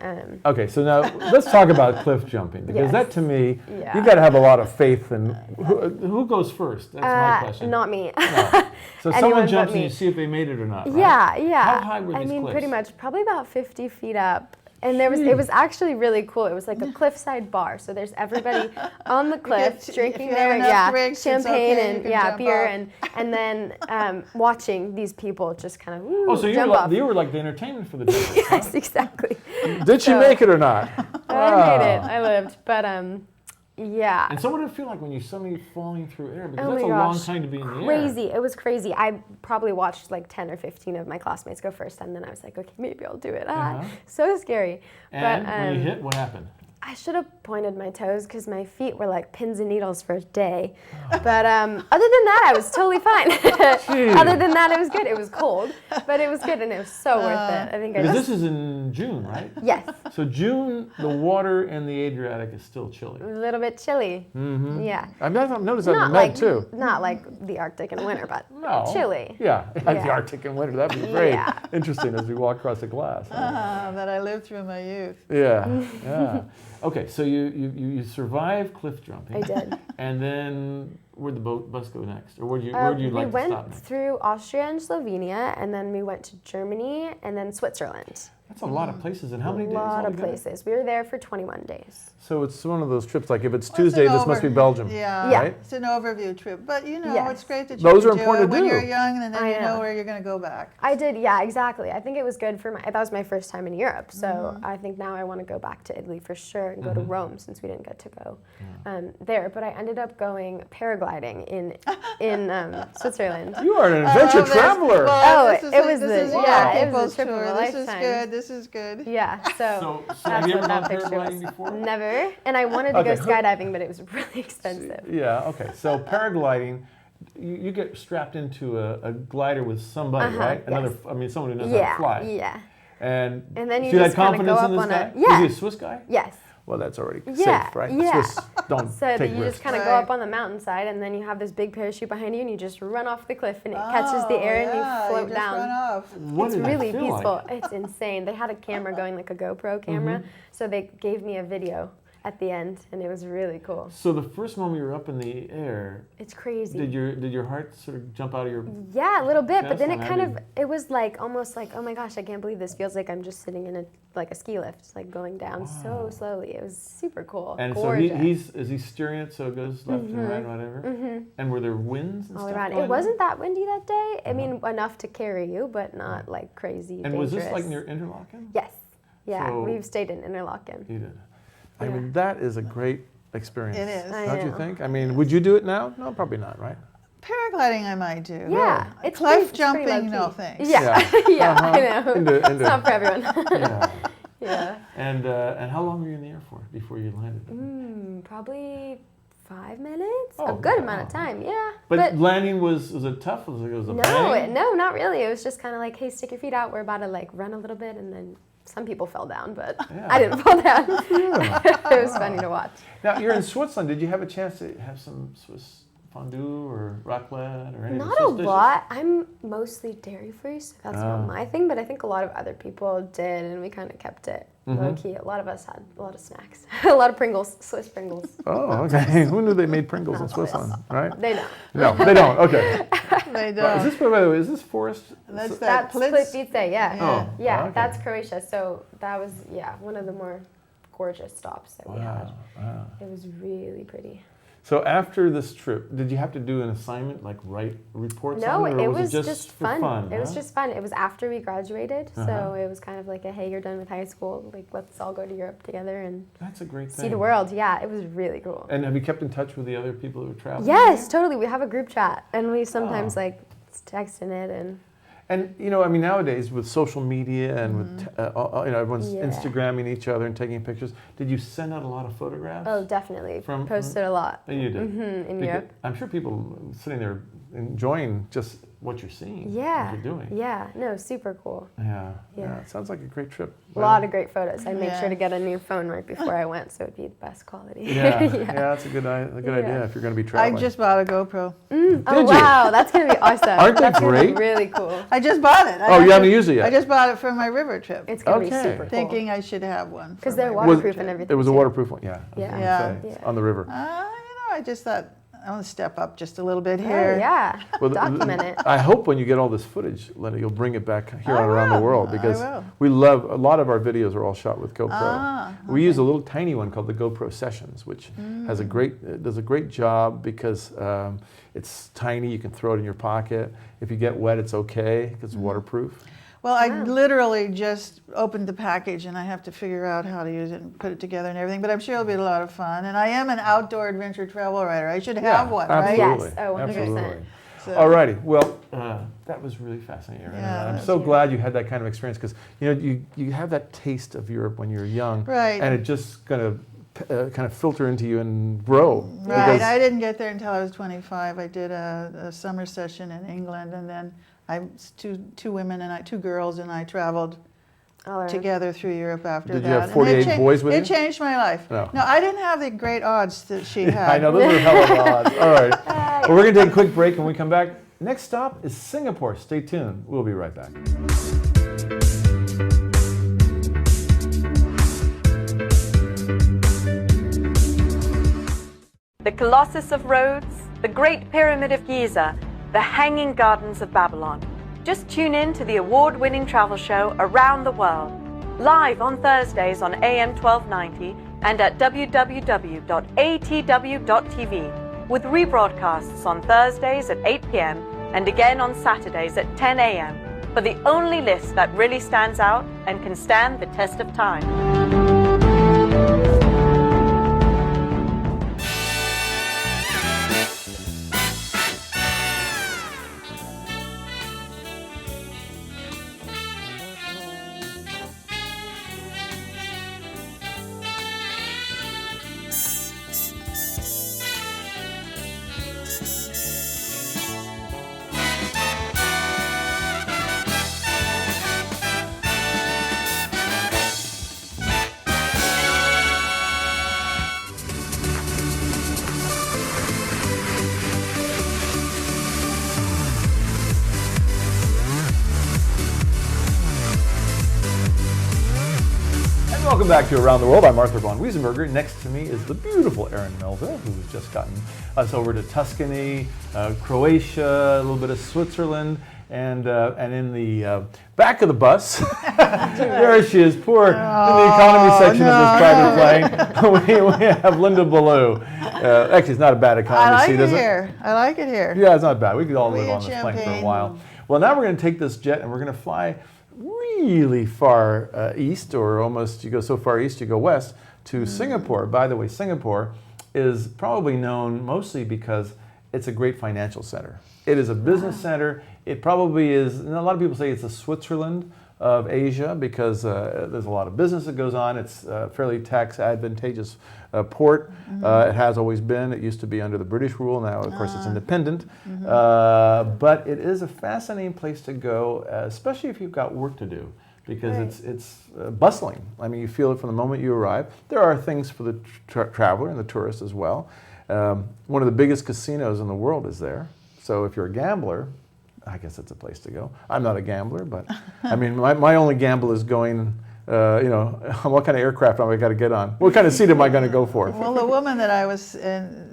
Okay, so now let's talk about cliff jumping, because that to me, Yeah. you got to have a lot of faith in who goes first. That's my question. Not me. No. So Anyone someone but jumps and me. you see if they made it or not. Right? Yeah. How high were these cliffs? Pretty much, probably about 50 feet up. And it was actually really cool. It was like a cliffside bar. So there's everybody on the cliff drinking their champagne and beer and then watching these people just kind of so you were like the entertainment for the day. Yes, exactly. Did she make it or not? I made it. I lived, but yeah. And so what did it feel like when you suddenly falling through air? Because that's a long time to be in the air. Crazy. It was crazy. I probably watched like 10 or 15 of my classmates go first, and then I was like, okay, maybe I'll do it. So scary. And but, when you hit, what happened? I should have pointed my toes because my feet were like pins and needles for a day. But other than that, I was totally fine. Other than that, it was good. It was cold, but it was good, and it was so worth it. I think because this is in June, right? Yes. So June, the water in the Adriatic is still chilly. A little bit chilly. Mm-hmm. Yeah. I've noticed that in the Med too. Not like the Arctic in winter, but chilly. Yeah, like the Arctic in winter. That'd be very interesting as we walk across the glass. That I lived through my youth. Yeah. Okay, so you survived cliff jumping. I did. And then where'd the bus go next? Or where'd you like to stop? We went through Austria and Slovenia, and then we went to Germany, and then Switzerland. That's a lot of places. And how many days? A lot of places. We were there for 21 days. So it's one of those trips, like if it's Tuesday, this must be Belgium. Yeah, right? It's an overview trip. But you know, it's great that you those can are important do to it when do. you're young, and then you know where you're going to go back. I did, yeah, exactly. I think it was good for that was my first time in Europe. So I think now I want to go back to Italy for sure and go to Rome, since we didn't get to go there. But I ended up going paragliding in Switzerland. You are an adventure traveler. It was a trip of a lifetime. This is good. Yeah, so have you ever that done picture paragliding was. before? Never, and I wanted to go skydiving, but it was really expensive. Yeah, okay. So paragliding, you get strapped into a glider with somebody, right? Yes. Someone who knows how to fly. Yeah. And then you so just had confidence kind in of this go guy? up on a Is he a Swiss guy? Yes. Well, that's already Yeah, safe, right? yeah. Swiss don't So take you risks. just kind of go up on the mountainside, and then you have this big parachute behind you, and you just run off the cliff, and it catches the air, and you float down. Run off. What it's did really that feel peaceful. like? It's insane. They had a camera going, like a GoPro camera, so they gave me a video at the end, and it was really cool. So the first moment you were up in the air, it's crazy. Did your heart sort of jump out of your Yeah, a little bit, but then chest? it was like almost like, oh my gosh, I can't believe this feels like I'm just sitting in a ski lift, like going down so slowly. It was super cool. And gorgeous. so is he steering it so it goes left and right, whatever? And were there winds and all stuff around? going It wasn't on? that windy that day. I mean, enough to carry you, but not like crazy And dangerous. was this like near Interlaken? Yes. Yeah, So we've stayed in Interlaken. You did. I mean, that is a great experience. It is. Don't you think? I mean, would you do it now? No, probably not, right? Paragliding I might do. Yeah. It's Cliff pretty jumping, no low-key. thanks. Yeah. Yeah, I know. It's not for everyone. Yeah. Yeah. And how long were you in the air for before you landed? Probably 5 minutes. Oh, A good amount of time, yeah. But landing was it tough? Was it a bang? No, not really. It was just kind of like, hey, stick your feet out. We're about to like run a little bit, and then some people fell down, but I didn't fall down. It was funny to watch. Now you're in Switzerland. Did you have a chance to have some Swiss fondue or raclette or anything? Not a lot. I'm mostly dairy-free, so that's not my thing, but I think a lot of other people did, and we kind of kept it low-key. A lot of us had a lot of snacks. A lot of Pringles, Swiss Pringles. Oh, okay. Who knew they made Pringles in Switzerland, right? They don't. No, they don't. Okay. They don't. Is this, by the way, is this forest? That's Plitvice, yeah. Oh, yeah, okay. that's Croatia. So that was, one of the more gorgeous stops that we had. Wow. It was really pretty. So after this trip, did you have to do an assignment, like write reports No, on it? it Or was it just for fun. It huh? was just fun. It was after we graduated, so it was kind of like a, hey, you're done with high school, like let's all go to Europe together and That's a great thing. see the world. Yeah, it was really cool. And have you kept in touch with the other people who were traveling? Yes, totally. We have a group chat, and we sometimes like texting it and. And I mean, nowadays with social media and with everyone's Instagramming each other and taking pictures. Did you send out a lot of photographs? Oh, definitely. Posted a lot. Oh, you did. In Europe. I'm sure people sitting there enjoying just what you're seeing. Yeah. What you're doing. Yeah. No, super cool. Yeah. It sounds like a great trip. A lot of great photos. I made sure to get a new phone right before I went, so it'd be the best quality. Yeah, that's a good idea if you're going to be traveling. I just bought a GoPro. Oh wow, that's gonna be awesome. Aren't they that's great? Gonna be really cool. I just bought it. Oh, you haven't used it yet? I just bought it for my river trip. It's gonna be super cool. Thinking I should have one. Because they're waterproof and everything. It was a waterproof one, yeah. Yeah. On the river. I just thought I want to step up just a little bit here. Oh, yeah. Well, document it. I hope when you get all this footage, Linda, you'll bring it back here on Around the World because I will. we love, a lot of our videos are all shot with GoPro. We use a little tiny one called the GoPro Sessions, which has does a great job because it's tiny, you can throw it in your pocket. If you get wet, it's okay because it's waterproof. Well, I literally just opened the package and I have to figure out how to use it and put it together and everything, but I'm sure it'll be a lot of fun. And I am an outdoor adventure travel writer. I should have one, right? Absolutely. Yes, 100%. Absolutely. So. Alrighty, well, that was really fascinating, Erin. Yeah, I'm so glad you had that kind of experience because you have that taste of Europe when you're young, right? And it just kind of filter into you and grow. Right. I didn't get there until I was 25. I did a summer session in England, and then two women and two girls, and I traveled together through Europe after that. Did you have 48 boys with you? It changed my life. No, I didn't have the great odds that she had. I know, those are hell of odds. All right. Well, we're going to take a quick break, and when we come back, next stop is Singapore. Stay tuned. We'll be right back. The Colossus of Rhodes, the Great Pyramid of Giza, the Hanging Gardens of Babylon. Just tune in to the award-winning travel show Around the World, live on Thursdays on AM 1290 and at www.atw.tv, with rebroadcasts on Thursdays at 8 p.m. and again on Saturdays at 10 a.m. for the only list that really stands out and can stand the test of time. Welcome back to Around the World. I'm Arthur von Wiesenberger. Next to me is the beautiful Erin Melville, who's just gotten us over to Tuscany, Croatia, a little bit of Switzerland, and in the back of the bus, there she is, poor, in the economy section of this private plane, we have Linda Ballou. Actually, it's not a bad economy seat, is it? I like it here. Yeah, it's not bad. We could all live on this plane for a while. Well, now we're going to take this jet and we're going to fly really far east, or almost, you go so far east, you go west, to Singapore. By the way, Singapore is probably known mostly because it's a great financial center. It is a business center. It probably is, and a lot of people say it's the Switzerland of Asia because there's a lot of business that goes on. It's a fairly tax advantageous port. It has always been. It used to be under the British rule. Now, of course, it's independent. But it is a fascinating place to go, especially if you've got work to do, because it's bustling. I mean, you feel it from the moment you arrive. There are things for the traveler and the tourist as well. One of the biggest casinos in the world is there. So if you're a gambler, I guess it's a place to go. I'm not a gambler, but I mean, my only gamble is going, what kind of aircraft am I got to get on? What kind of seat am I going to go for? Well, the woman that I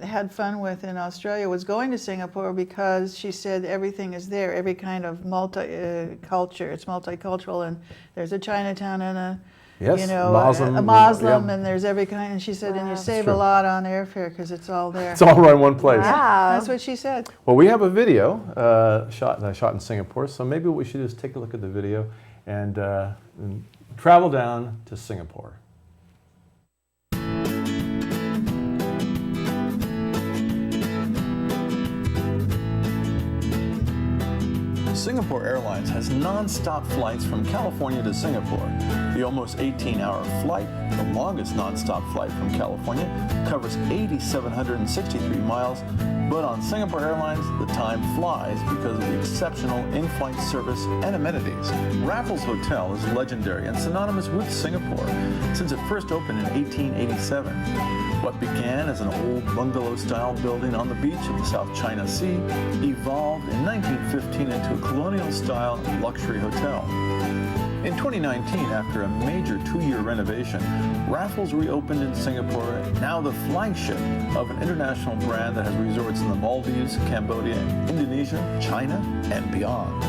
had fun with in Australia was going to Singapore because she said everything is there, every kind of culture. It's multicultural, and there's a Chinatown and a Muslim, and there's every kind. And she said, and you save a lot on airfare because it's all there. It's all in one place. Wow. That's what she said. Well, we have a video shot in Singapore, so maybe what we should do is take a look at the video and travel down to Singapore. Singapore Airlines has non-stop flights from California to Singapore. The almost 18-hour flight, the longest non-stop flight from California, covers 8,763 miles, but on Singapore Airlines, the time flies because of the exceptional in-flight service and amenities. Raffles Hotel is legendary and synonymous with Singapore since it first opened in 1887. What began as an old bungalow-style building on the beach of the South China Sea evolved in 1915 into a colonial-style luxury hotel. In 2019, after a major 2-year renovation, Raffles reopened in Singapore, now the flagship of an international brand that has resorts in the Maldives, Cambodia, Indonesia, China, and beyond.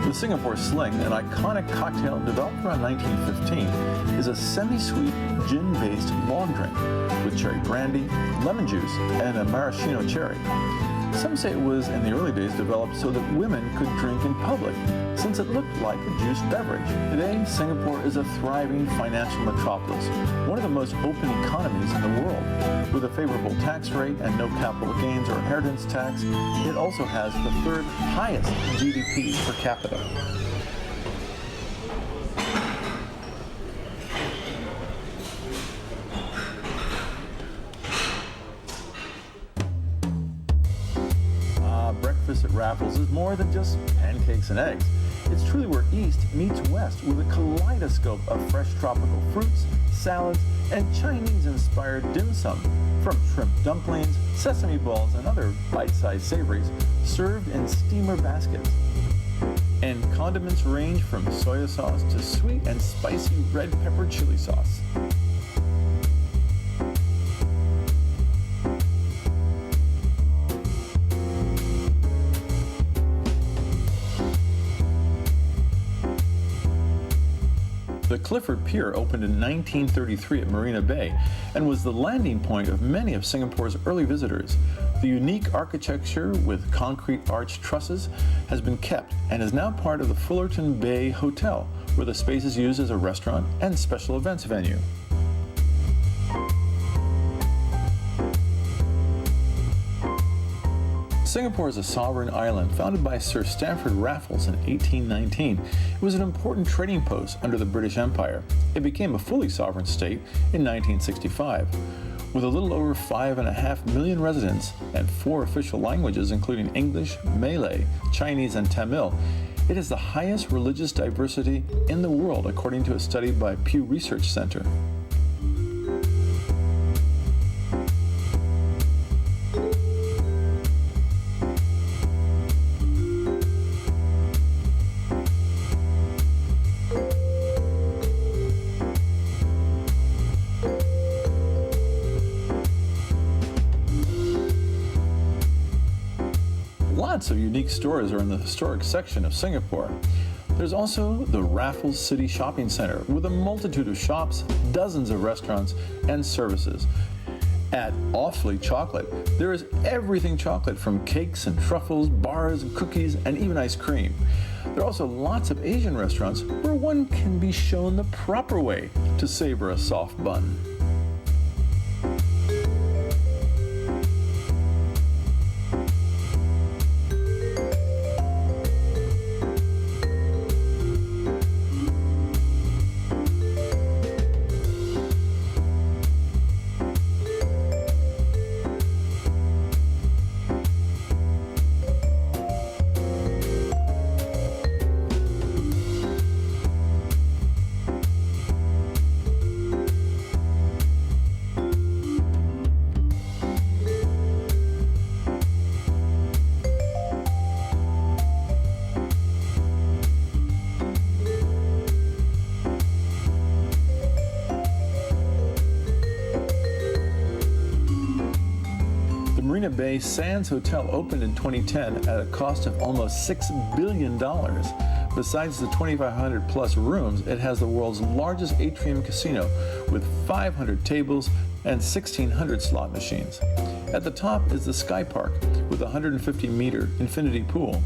The Singapore Sling, an iconic cocktail developed around 1915, is a semi-sweet gin-based long drink with cherry brandy, lemon juice, and a maraschino cherry. Some say it was, in the early days, developed so that women could drink in public, since it looked like a juice beverage. Today, Singapore is a thriving financial metropolis, one of the most open economies in the world. With a favorable tax rate and no capital gains or inheritance tax, it also has the third highest GDP per capita. Breakfast at Raffles is more than just pancakes and eggs. It's truly where East meets West with a kaleidoscope of fresh tropical fruits, salads, and Chinese-inspired dim sum, from shrimp dumplings, sesame balls, and other bite-sized savories served in steamer baskets. And condiments range from soy sauce to sweet and spicy red pepper chili sauce. The Clifford Pier opened in 1933 at Marina Bay and was the landing point of many of Singapore's early visitors. The unique architecture with concrete arch trusses has been kept and is now part of the Fullerton Bay Hotel, where the space is used as a restaurant and special events venue. Singapore is a sovereign island founded by Sir Stamford Raffles in 1819. It was an important trading post under the British Empire. It became a fully sovereign state in 1965. With a little over 5.5 million residents and 4 official languages, including English, Malay, Chinese, and Tamil, it has the highest religious diversity in the world, according to a study by Pew Research Center. Lots of unique stores are in the historic section of Singapore. There's also the Raffles City Shopping Center with a multitude of shops, dozens of restaurants, and services. At Awfully Chocolate, there is everything chocolate, from cakes and truffles, bars and cookies, and even ice cream. There are also lots of Asian restaurants where one can be shown the proper way to savor a soft bun. Marina Bay Sands Hotel opened in 2010 at a cost of almost $6 billion. Besides the 2,500 plus rooms, it has the world's largest atrium casino with 500 tables and 1,600 slot machines. At the top is the Sky Park with a 150-meter infinity pool.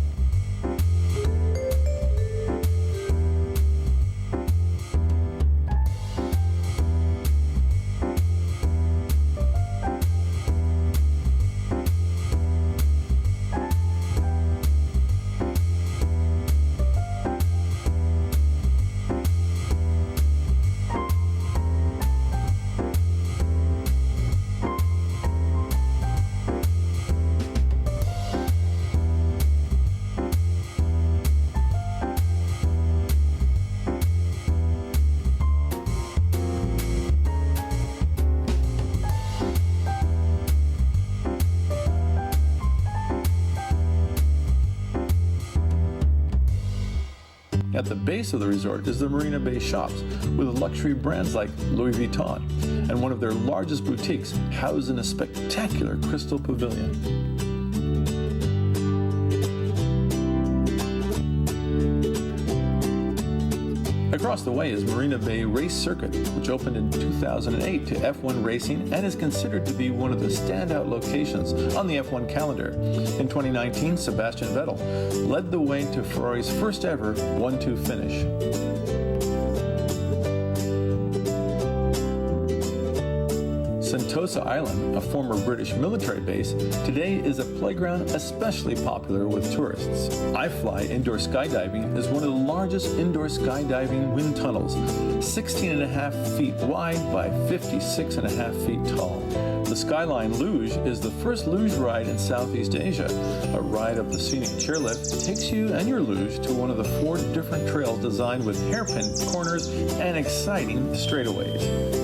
At the base of the resort is the Marina Bay Shops, with luxury brands like Louis Vuitton, and one of their largest boutiques housed in a spectacular crystal pavilion. Across the way is Marina Bay Race Circuit, which opened in 2008 to F1 racing and is considered to be one of the standout locations on the F1 calendar. In 2019, Sebastian Vettel led the way to Ferrari's first ever 1-2 finish. Sentosa Island, a former British military base, today is a playground especially popular with tourists. iFly Indoor Skydiving is one of the largest indoor skydiving wind tunnels, 16.5 feet wide by 56.5 feet tall. The Skyline Luge is the first luge ride in Southeast Asia. A ride up the scenic chairlift takes you and your luge to one of the 4 different trails designed with hairpin corners and exciting straightaways.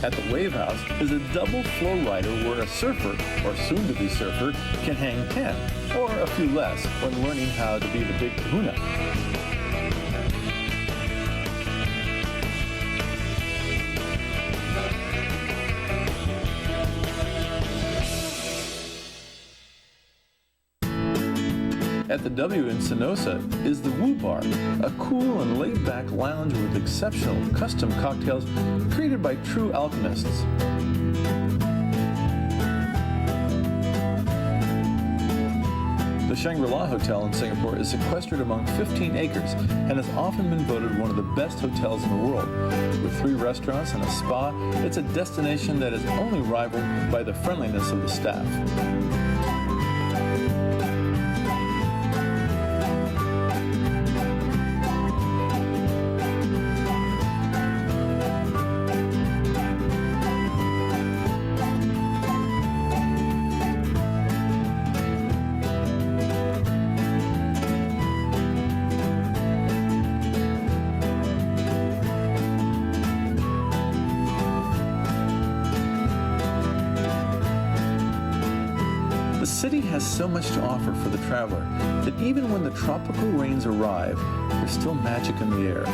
At the Wave House is a double flow rider where a surfer, or soon-to-be surfer, can hang 10, or a few less, when learning how to be the big kahuna. At the W in Senosa is the Woo Bar, a cool and laid-back lounge with exceptional custom cocktails created by true alchemists. The Shangri-La Hotel in Singapore is sequestered among 15 acres and has often been voted one of the best hotels in the world. With 3 restaurants and a spa, it's a destination that is only rivaled by the friendliness of the staff. The city has so much to offer for the traveler that even when the tropical rains arrive, there's still magic in the air.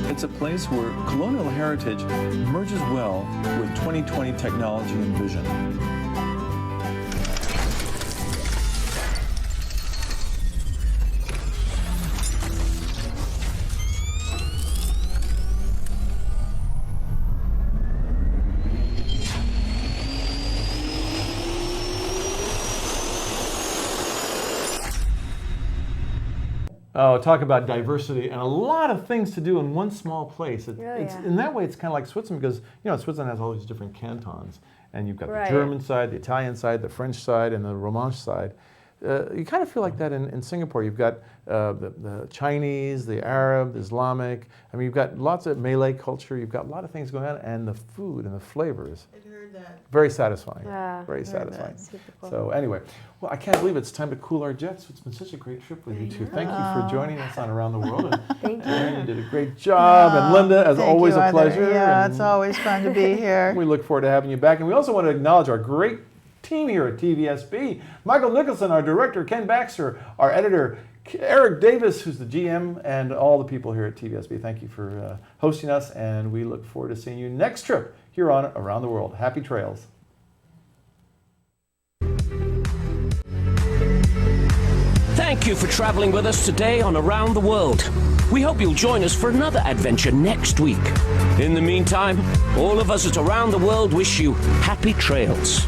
It's a place where colonial heritage merges well with 2020 technology and vision. Oh, talk about diversity and a lot of things to do in one small place. Yeah. In that way, it's kind of like Switzerland because, Switzerland has all these different cantons. And you've got the German side, the Italian side, the French side, and the Romansh side. You kind of feel like that in Singapore. You've got the Chinese, the Arab, the Islamic. I mean, you've got lots of Malay culture. You've got a lot of things going on. And the food and the flavors. I heard that. Very satisfying. Yeah, very satisfying. Cool. So anyway, well, I can't believe it's time to cool our jets. It's been such a great trip with you two. Thank you for joining us on Around the World. And Thank you. Erin, you did a great job. And Linda, as always, a pleasure. Yeah, and it's always fun to be here. we look forward to having you back. And we also want to acknowledge our great team here at TVSB. Michael Nicholson, our director, Ken Baxter, our editor, Eric Davis, who's the GM, and all the people here at TVSB. Thank you for hosting us, and we look forward to seeing you next trip here on Around the World. Happy trails. Thank you for traveling with us today on Around the World. We hope you'll join us for another adventure next week. In the meantime, all of us at Around the World wish you happy trails.